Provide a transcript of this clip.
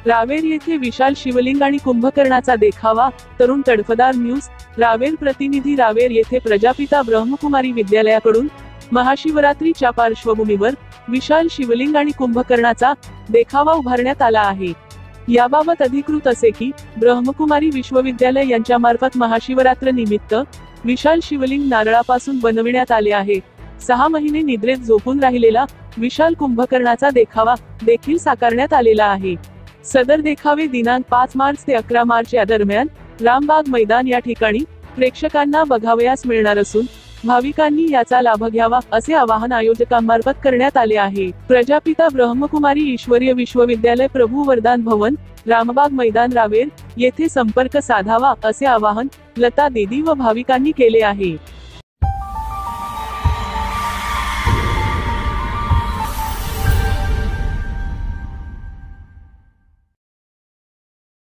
रावेर येथे विशाल शिवलिंग आणि कुंभकर्णाचा देखावा, तरुण तडफदार न्यूज। रावेर प्रतिनिधी। रावेर येथे प्रजापिता ब्रह्मकुमारी विद्यालयाकडून महाशिवरात्रीच्या पार्श्वभूमीवर विशाल शिवलिंग आणि कुंभकर्णाचा देखावा उभारण्यात आला आहे। याबाबत अधिकृत असे की ब्रह्मकुमारी विश्वविद्यालय यांच्या मार्फत महाशिवरात्र निमित्त विशाल शिवलिंग नारळापासून बनविण्यात आले आहे। 6 महिने निद्रेत झोपून राहिलेला विशाल कुंभकर्णाचा देखावा देखील साकारण्यात आलेला आहे। सदर देखावे दिनांक 5 मार्च ते 11 मार्च या दरम्यान रामबाग मैदान या ठिकाणी प्रेक्षकांना बघावयास मिळणार असून भाविकांनी याचा लाभ घ्यावा असे आवाहन आयोजकांमार्फत करण्यात आले आहे। प्रजापिता ब्रह्मकुमारी ईश्वरीय विश्वविद्यालय प्रभू वरदान भवन, रामबाग मैदान, रावेर येथे संपर्क साधावा असे आवाहन लता दीदी व भाविकांनी केले आहे।